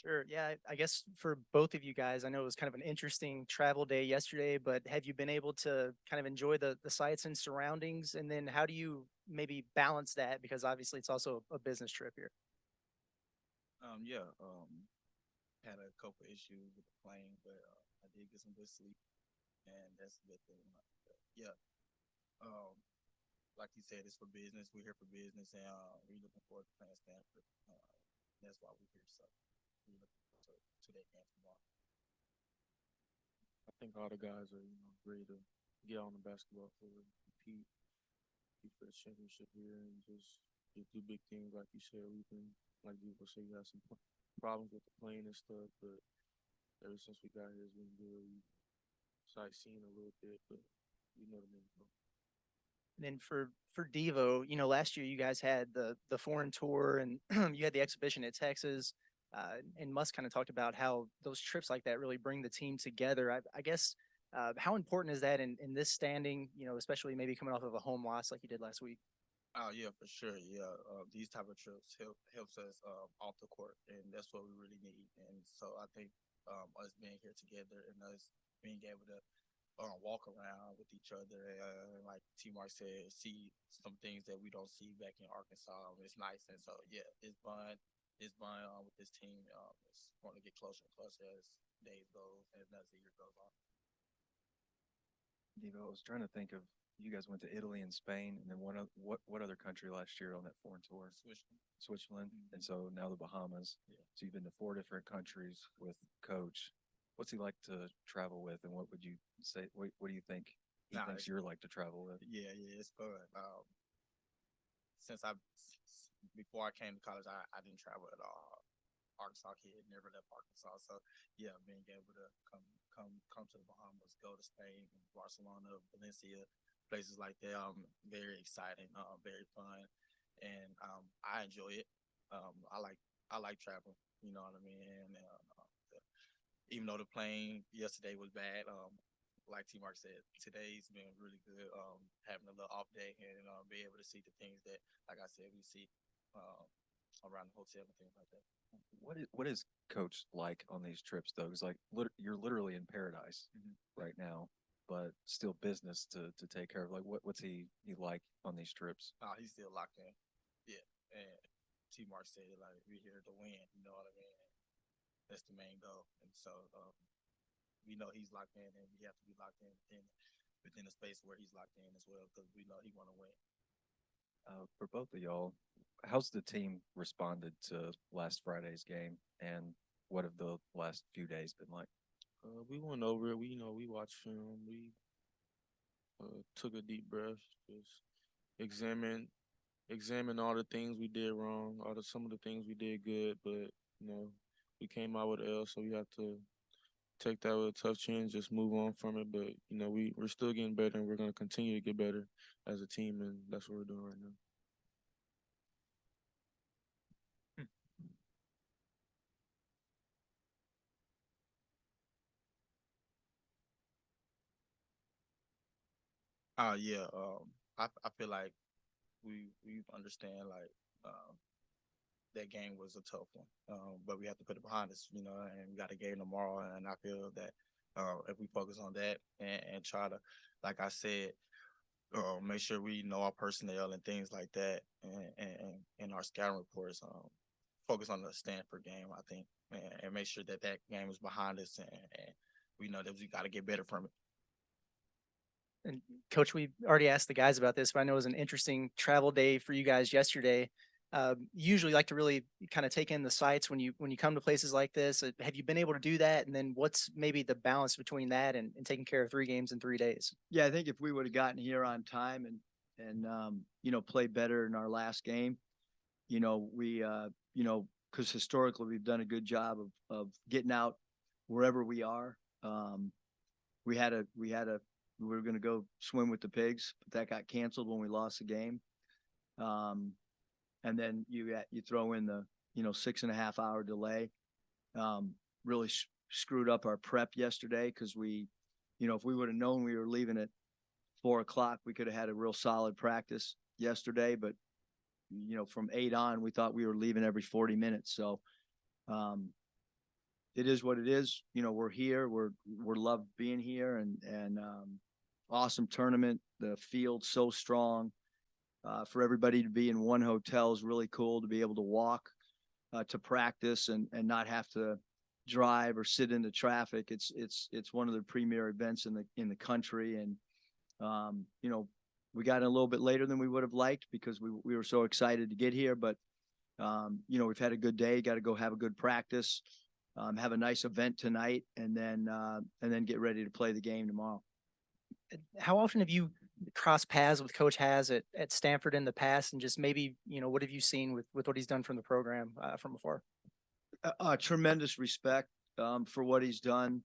Sure. Yeah, I guess for both of you guys, I know it was kind of an interesting travel day yesterday, but have you been able to kind of enjoy the sights and surroundings? And then how do you maybe balance that? Because obviously it's also a business trip here. Yeah, had a couple issues with the plane, but I did get some good sleep, and that's a good thing. Yeah, um, like you said, it's for business. We're here for business, and we're looking forward to playing Stanford. That's why we're here. So we're looking forward to that game tomorrow. I think all the guys are, ready to get on the basketball floor, compete for the championship here, and just do big things. Like you said, we've been, like Devo said, we had some problems with the plane and stuff, but ever since we got here, it's been good. We sightseeing a little bit, but you know the main goal. And then for Devo, last year you guys had the foreign tour and you had the exhibition at Texas. And Musk kind of talked about how those trips like that really bring the team together. I guess how important is that in this standing? Especially maybe coming off of a home loss like you did last week. Oh yeah, for sure. Yeah, these type of trips helps us off the court, and that's what we really need. And so I think us being here together and us being able to walk around with each other, like T Mark said, see some things that we don't see back in Arkansas. It's nice, and so yeah, it's fun. It's fun with this team. It's going to get closer and closer as days go and as the year goes on. Devo, I was trying to think of you guys went to Italy and Spain, and then what other country last year on that foreign tour? Switzerland. Switzerland, and Mm-hmm. so now the Bahamas. Yeah. So you've been to four different countries with Coach. What's he like to travel with, and what would you say? What do you think he Nah, thinks you're like to travel with? yeah, it's fun. Since I before I came to college, I didn't travel at all. Arkansas kid, never left Arkansas. So yeah, being able to come to the Bahamas, go to Spain, Barcelona, Valencia, places like that, very exciting, very fun, and I enjoy it. I like traveling. You know what I mean? And even though the plane yesterday was bad, like T Mark said, today's been really good. Having a little off day and be able to see the things that, like I said, we see um, around the hotel and things like that. What is Coach like on these trips though? Because like you're literally in paradise Mm-hmm. right now, but still business to take care of. Like what's he like on these trips? He's still locked in. Yeah, and T Mark said like we're here to win. You know what I mean? That's the main goal, and so we know he's locked in, and we have to be locked in within the space where he's locked in as well because we know he want to win. For both of y'all, how's the team responded to last Friday's game, and what have the last few days been like? We went over it. We watched film. We took a deep breath, just examined examine all the things we did wrong, all the some of the things we did good, but you know, we came out with an L, so we have to take that with a tough chin, just move on from it. But we're still getting better, and we're gonna continue to get better as a team, and that's what we're doing right now. Yeah. I feel like we understand like that game was a tough one, but we have to put it behind us, and we got a game tomorrow, and I feel that if we focus on that and try to, like I said, make sure we know our personnel and things like that, and our scouting reports, focus on the Stanford game, I think, and make sure that game is behind us, and we know that we got to get better from it. And Coach, we already asked the guys about this, but I know it was an interesting travel day for you guys yesterday. You usually like to really kind of take in the sights when you come to places like this. Have you been able to do that? And then what's maybe the balance between that and taking care of 3 games in 3 days? Yeah, I think if we would have gotten here on time and played better in our last game, we because historically we've done a good job of getting out wherever we are. We had a we were going to go swim with the pigs, but that got canceled when we lost the game. And then you throw in the 6.5 hour delay. Really screwed up our prep yesterday because if we would have known we were leaving at 4 o'clock, we could have had a real solid practice yesterday. But from 8 on, we thought we were leaving every 40 minutes. So it is what it is. You know, we're here. We're loved being here, and awesome tournament. The field's so strong. For everybody to be in one hotel is really cool. To be able to walk to practice and not have to drive or sit in the traffic. It's one of the premier events in the country, and you know, we got in a little bit later than we would have liked because we were so excited to get here. But you know, we've had a good day. Got to go have a good practice, have a nice event tonight, and then get ready to play the game tomorrow. How often have you crossed paths with Coach Has at Stanford in the past, and just maybe, you know, what have you seen with what he's done from the program from afar? Tremendous respect for what he's done.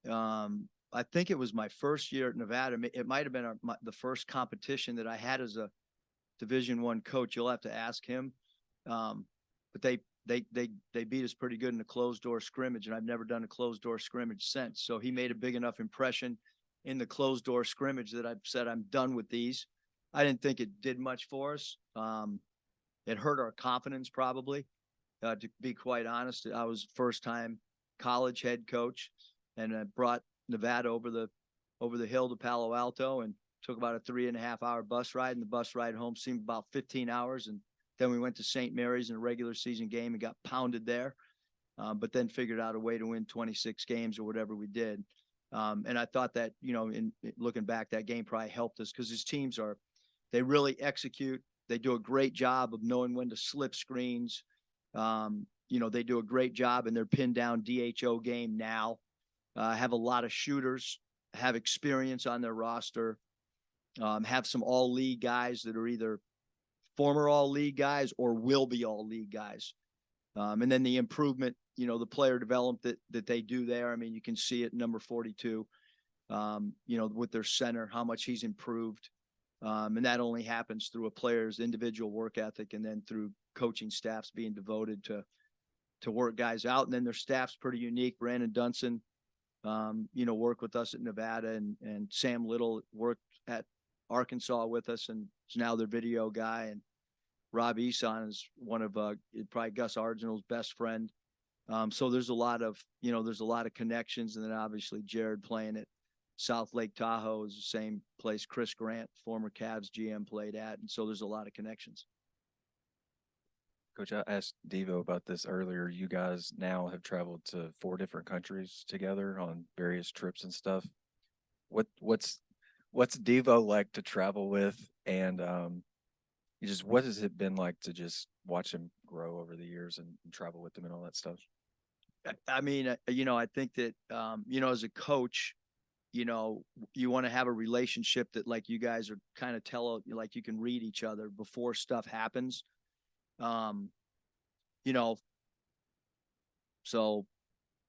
I think it was my first year at Nevada. It might have been the first competition that I had as a Division I coach. You'll have to ask him. But they beat us pretty good in a closed door scrimmage, and I've never done a closed door scrimmage since. So he made a big enough impression in the closed door scrimmage that I've said I'm done with these. I didn't think it did much for us. It hurt our confidence probably. To be quite honest, I was first time college head coach, and I brought Nevada over the hill to Palo Alto, and took about a 3.5-hour bus ride, and the bus ride home seemed about 15 hours. And then we went to St. Mary's in a regular season game and got pounded there, but then figured out a way to win 26 games or whatever we did. And I thought that, you know, in looking back, that game probably helped us because his teams they really execute. They do a great job of knowing when to slip screens. You know, they do a great job in their pin down DHO game now. Have a lot of shooters, have experience on their roster, have some all league guys that are either former all league guys or will be all league guys. And then the improvement, you know, the player development that they do there. I mean, you can see it number 42, you know, with their center, how much he's improved. And that only happens through a player's individual work ethic, and then through coaching staffs being devoted to work guys out. And then their staff's pretty unique. Brandon Dunson, you know, worked with us at Nevada, and Sam Little worked at Arkansas with us and is now their video guy. And Rob Eson is one of probably Gus Arginal's best friend. So there's a lot of connections. And then obviously Jared playing at South Lake Tahoe is the same place Chris Grant, former Cavs GM, played at. And so there's a lot of connections. Coach, I asked Devo about this earlier. You guys now have traveled to 4 different countries together on various trips and stuff. What's Devo like to travel with? And what has it been like to just watch him grow over the years and travel with him and all that stuff? I mean, you know, I think that, you know, as a coach, you know, you want to have a relationship that, like, you guys are kind of like you can read each other before stuff happens. You know, so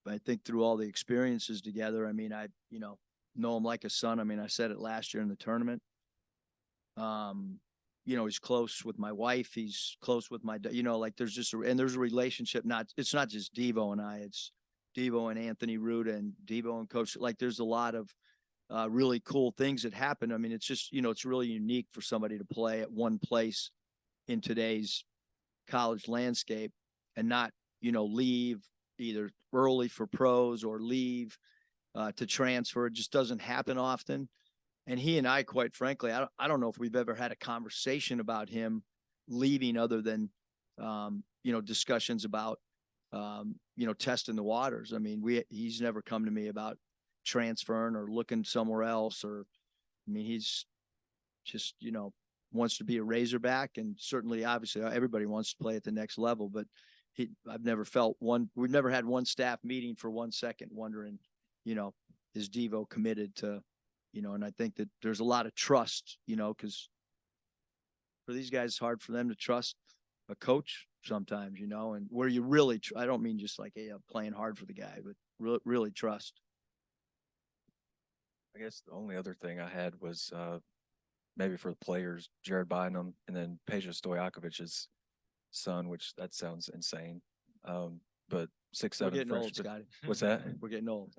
I think through all the experiences together, I mean, I, you know him like a son. I mean, I said it last year in the tournament. You know, he's close with my wife. He's close with you know, like there's a relationship. It's not just Devo and I, it's Devo and Anthony Ruda and Devo and Coach. Like there's a lot of really cool things that happen. I mean, it's just, you know, it's really unique for somebody to play at one place in today's college landscape and not, you know, leave either early for pros or leave to transfer. It just doesn't happen often. And he and I, quite frankly, I don't know if we've ever had a conversation about him leaving other than, you know, discussions about, you know, testing the waters. I mean, he's never come to me about transferring or looking somewhere else, or, I mean, he's just, you know, wants to be a Razorback, and certainly, obviously, everybody wants to play at the next level, but we've never had one staff meeting for 1 second wondering, you know, is Devo committed to, you know, and I think that there's a lot of trust, you know, because for these guys, it's hard for them to trust a coach sometimes, you know, and where you really, I don't mean just like, hey, I'm playing hard for the guy, but really trust. I guess the only other thing I had was maybe for the players, Jared Bynum and then Peja Stojakovic's son, which that sounds insane. But 6'7" We're getting old, freshman. Scotty. What's that? We're getting old.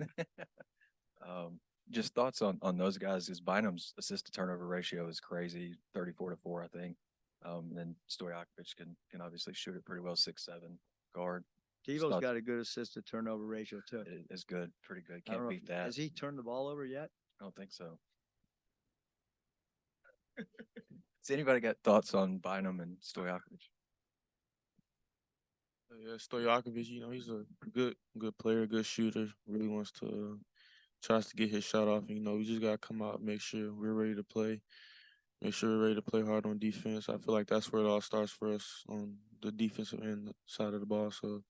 Just thoughts on those guys, because Bynum's assist to turnover ratio is crazy, 34-4, I think. And then Stojakovic can obviously shoot it pretty well, 6'7" guard. Devo's thought- got a good assist to turnover ratio too. It is good, pretty good. I don't Can't know beat if- that. Has he turned the ball over yet? I don't think so. Has anybody got thoughts on Bynum and Stojakovic? Yeah, Stojakovic, he's a good player, good shooter. Really wants to tries to get his shot off. We just gotta come out, make sure we're ready to play, make sure we're ready to play hard on defense. I feel like that's where it all starts for us on the defensive end side of the ball. So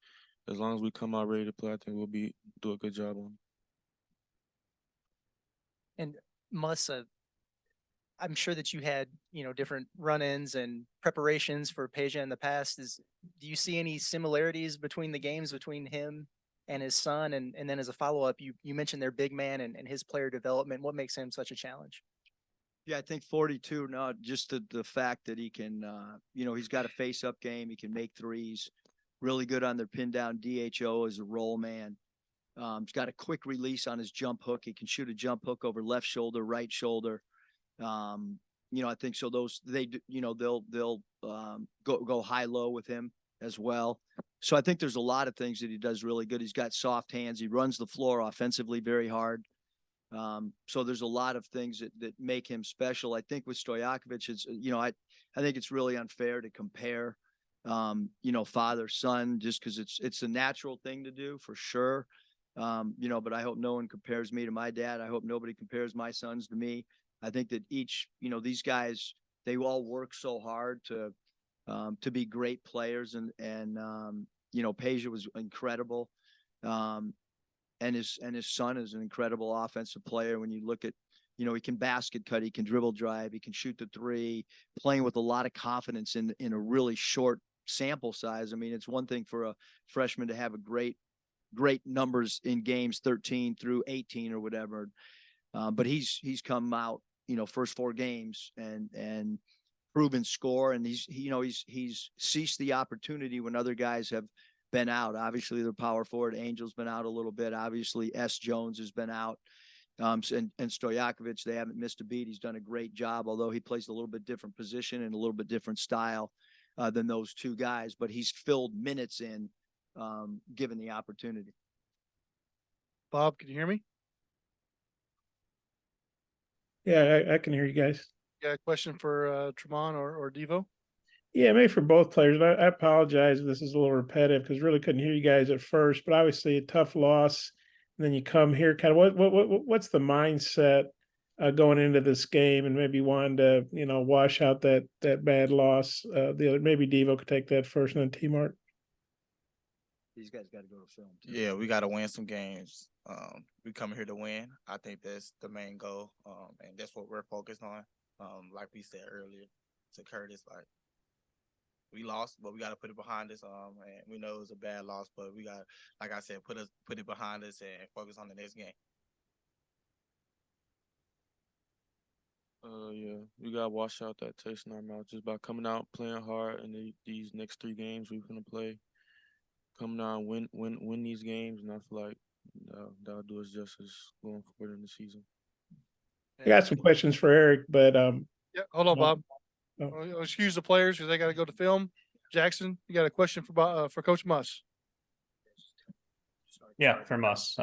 as long as we come out ready to play, I think we'll do a good job on it. And Muss, I'm sure that you had, different run-ins and preparations for Peja in the past. Do you see any similarities between the games between him and his son? And then as a follow-up, you mentioned their big man and his player development. What makes him such a challenge? Yeah, I think 42. No, just the fact that he can, he's got a face-up game. He can make threes. Really good on their pin down DHO as a roll man. He's got a quick release on his jump hook. He can shoot a jump hook over left shoulder, right shoulder. I think so. They'll go high low with him as well. So I think there's a lot of things that he does really good. He's got soft hands. He runs the floor offensively very hard. So there's a lot of things that make him special. I think with Stojakovic, it's, I think it's really unfair to compare, father, son, just because it's a natural thing to do for sure. But I hope no one compares me to my dad. I hope nobody compares my sons to me. I think that each, these guys, they all work so hard to be great players, and Peja was incredible. And his son is an incredible offensive player. When you look at, he can basket cut, he can dribble drive, he can shoot the three, playing with a lot of confidence in a really short sample size. I mean, it's one thing for a freshman to have a great numbers in games 13 through 18 or whatever. But he's come out, first 4 games and proven score. And he's seized the opportunity when other guys have been out. Obviously, their power forward Angel's been out a little bit. Obviously, S. Jones has been out. And Stojakovic, they haven't missed a beat. He's done a great job, although he plays a little bit different position and a little bit different style than those two guys. But he's filled minutes in, given the opportunity. Bob, can you hear me? Yeah, I can hear you guys. Got a question for Tramon or Devo? Yeah, maybe for both players. And I apologize if this is a little repetitive because really couldn't hear you guys at first. But obviously a tough loss, and then you come here. Kind of what's the mindset going into this game, and maybe wanting to wash out that bad loss. Maybe Devo could take that first, and then T-Mark. These guys got to go to film too. Yeah, we got to win some games. We come here to win. I think that's the main goal, and that's what we're focused on. Like we said earlier to Curtis, like we lost, but we got to put it behind us. And we know it was a bad loss, but we got, like I said, put it behind us and focus on the next game. Yeah, we gotta wash out that taste in our mouth just by coming out, playing hard, and these next 3 games we're gonna play. Coming out and win these games, and I feel like that'll do us justice going forward in the season. I got some questions for Eric, but Yeah, hold on, no. Bob. No. Excuse the players because they got to go to film. Jackson, you got a question for Coach Muss? Yeah, from us.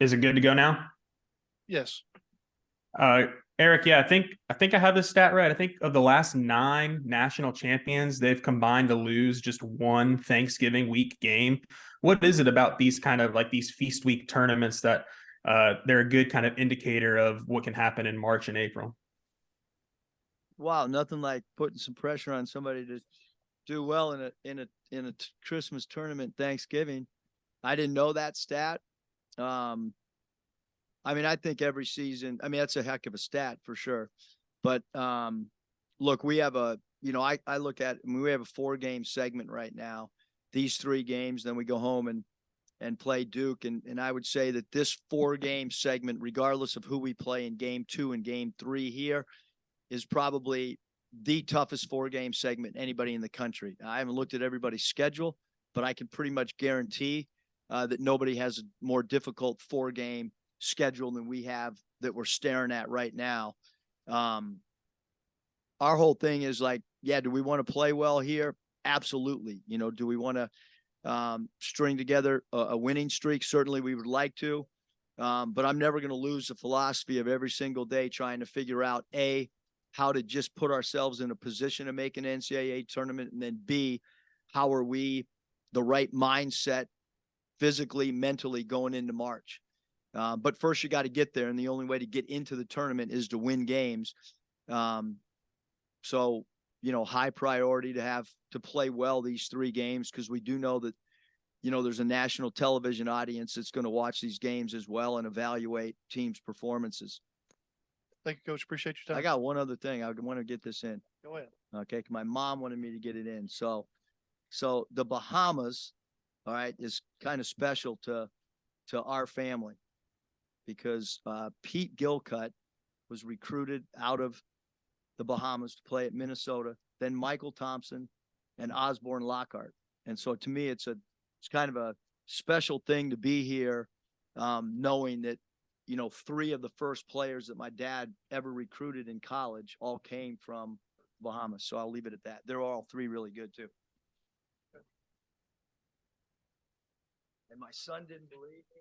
Is it good to go now? Yes. Eric, yeah, I think I have this stat right. I think of the last 9 national champions, they've combined to lose just 1 Thanksgiving week game. What is it about these kind of like these feast week tournaments that they're a good kind of indicator of what can happen in March and April? Wow, nothing like putting some pressure on somebody to do well in a Christmas tournament, Thanksgiving. I didn't know that stat. I mean, I think every season, that's a heck of a stat for sure. But look, we have I look at, we have a 4-game segment right now. These 3 games, then we go home and play Duke. And I would say that this 4-game segment, regardless of who we play in game 2 and game 3 here, is probably the toughest 4-game segment anybody in the country. I haven't looked at everybody's schedule, but I can pretty much guarantee that nobody has a more difficult 4-game schedule than we have that we're staring at right now. Our whole thing is like, yeah, do we want to play well here? Absolutely. You know, do we want to string together a winning streak? Certainly we would like to. But I'm never going to lose the philosophy of every single day trying to figure out A, how to just put ourselves in a position to make an NCAA tournament, and then B, how are we the right mindset physically, mentally going into March. But first you got to get there. And the only way to get into the tournament is to win games. So, you know, high priority to play well these 3 games, because we do know that, you know, there's a national television audience that's going to watch these games as well and evaluate teams' performances. Thank you, Coach. Appreciate your I time. got one other thing. I want to get this in. Go ahead. Okay. My mom wanted me to get it in. So the Bahamas, all right, is kind of special to our family, because Pete Gilcutt was recruited out of the Bahamas to play at Minnesota, then Michael Thompson and Osborne Lockhart. And so to me, it's kind of a special thing to be here, knowing that, you know, 3 of the first players that my dad ever recruited in college all came from Bahamas. So I'll leave it at that. They're all 3 really good too. And my son didn't believe me.